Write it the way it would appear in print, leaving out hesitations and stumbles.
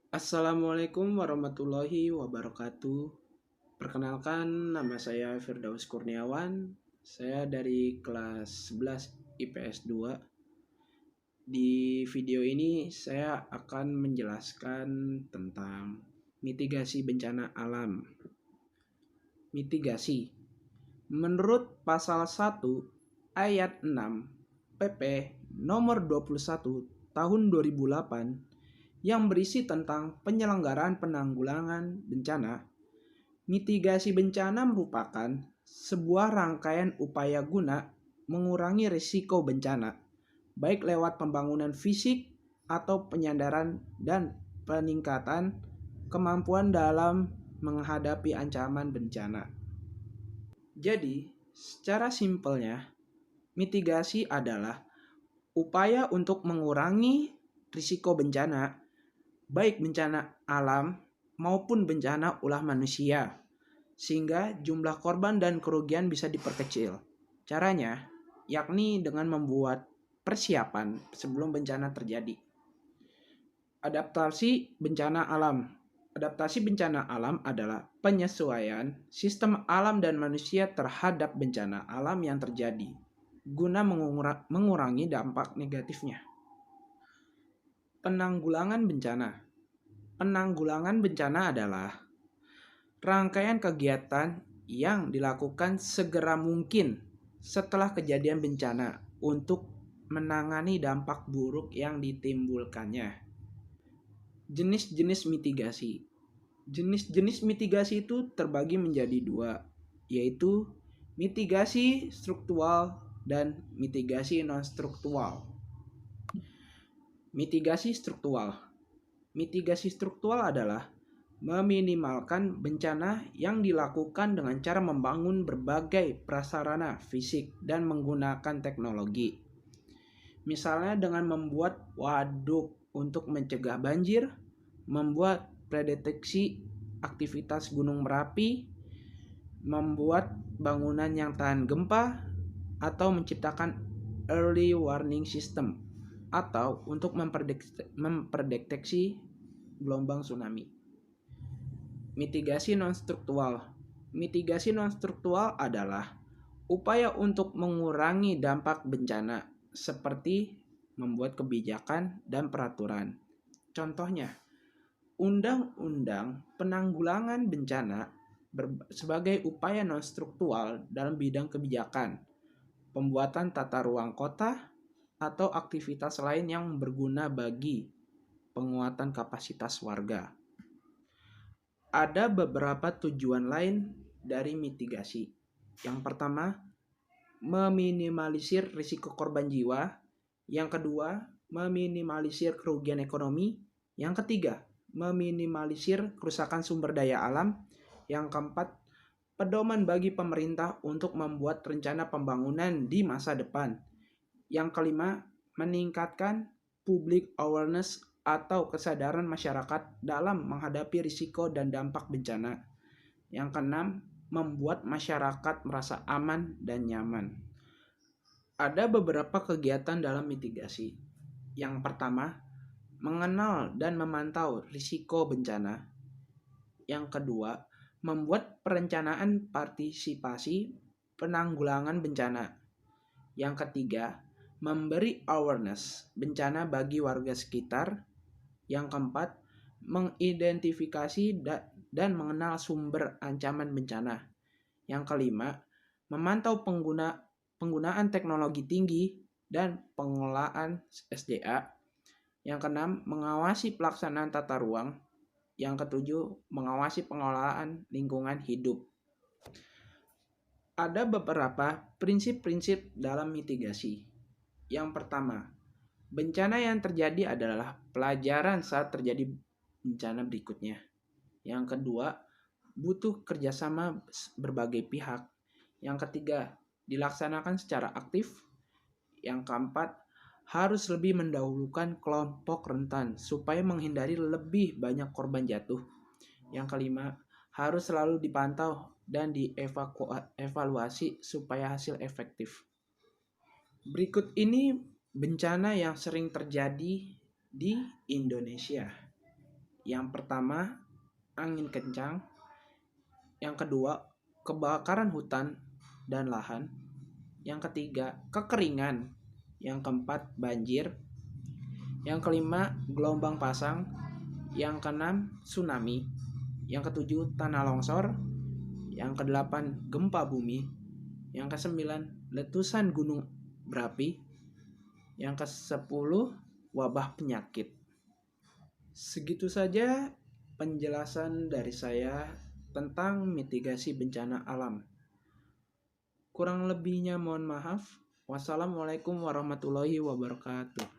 Assalamualaikum warahmatullahi wabarakatuh. Perkenalkan, nama saya Firdaus Kurniawan. Saya dari kelas 11 IPS 2. Di video ini saya akan menjelaskan tentang mitigasi bencana alam. Mitigasi. Menurut pasal 1 ayat 6 PP nomor 21 tahun 2008 yang berisi tentang penyelenggaraan penanggulangan bencana. Mitigasi bencana merupakan sebuah rangkaian upaya guna mengurangi risiko bencana, baik lewat pembangunan fisik atau penyandaran dan peningkatan kemampuan dalam menghadapi ancaman bencana. Jadi, secara simpelnya, mitigasi adalah upaya untuk mengurangi risiko bencana, baik bencana alam maupun bencana ulah manusia, sehingga jumlah korban dan kerugian bisa diperkecil. Caranya, yakni dengan membuat persiapan sebelum bencana terjadi. Adaptasi bencana alam. Adaptasi bencana alam adalah penyesuaian sistem alam dan manusia terhadap bencana alam yang terjadi, guna mengurangi dampak negatifnya. Penanggulangan bencana. Penanggulangan bencana adalah rangkaian kegiatan yang dilakukan segera mungkin setelah kejadian bencana untuk menangani dampak buruk yang ditimbulkannya. Jenis-jenis mitigasi. Jenis-jenis mitigasi itu terbagi menjadi dua, yaitu mitigasi struktural dan mitigasi non-struktural. Mitigasi struktural. Mitigasi struktural adalah meminimalkan bencana yang dilakukan dengan cara membangun berbagai prasarana fisik dan menggunakan teknologi. Misalnya dengan membuat waduk untuk mencegah banjir, membuat predeteksi aktivitas Gunung Merapi, membuat bangunan yang tahan gempa, atau menciptakan early warning system, atau untuk memperdeteksi gelombang tsunami. Mitigasi non-struktural. Mitigasi non-struktural adalah upaya untuk mengurangi dampak bencana, seperti membuat kebijakan dan peraturan. Contohnya, Undang-Undang Penanggulangan Bencana sebagai upaya non-struktural dalam bidang kebijakan, pembuatan tata ruang kota, atau aktivitas lain yang berguna bagi penguatan kapasitas warga. Ada beberapa tujuan lain dari mitigasi. Yang pertama, meminimalisir risiko korban jiwa. Yang kedua, meminimalisir kerugian ekonomi. Yang ketiga, meminimalisir kerusakan sumber daya alam. Yang keempat, pedoman bagi pemerintah untuk membuat rencana pembangunan di masa depan. Yang kelima, meningkatkan public awareness atau kesadaran masyarakat dalam menghadapi risiko dan dampak bencana. Yang keenam, membuat masyarakat merasa aman dan nyaman. Ada beberapa kegiatan dalam mitigasi. Yang pertama, mengenal dan memantau risiko bencana. Yang kedua, membuat perencanaan partisipasi penanggulangan bencana. Yang ketiga, memberi awareness bencana bagi warga sekitar. Yang keempat, mengidentifikasi dan mengenal sumber ancaman bencana. Yang kelima, memantau penggunaan teknologi tinggi dan pengelolaan SDA. Yang keenam, mengawasi pelaksanaan tata ruang. Yang ketujuh, mengawasi pengelolaan lingkungan hidup. Ada beberapa prinsip-prinsip dalam mitigasi. Yang pertama, bencana yang terjadi adalah pelajaran saat terjadi bencana berikutnya. Yang kedua, butuh kerjasama berbagai pihak. Yang ketiga, dilaksanakan secara aktif. Yang keempat, harus lebih mendahulukan kelompok rentan supaya menghindari lebih banyak korban jatuh. Yang kelima, harus selalu dipantau dan dievaluasi supaya hasil efektif. Berikut ini bencana yang sering terjadi di Indonesia. Yang pertama, angin kencang. Yang kedua, kebakaran hutan dan lahan. Yang ketiga, kekeringan. Yang keempat, banjir. Yang kelima, gelombang pasang. Yang keenam, tsunami. Yang ketujuh, tanah longsor. Yang kedelapan, gempa bumi. Yang kesembilan, letusan gunung berapi. Yang kesepuluh, wabah penyakit. Segitu saja penjelasan dari saya tentang mitigasi bencana alam. Kurang lebihnya mohon maaf. Wassalamualaikum warahmatullahi wabarakatuh.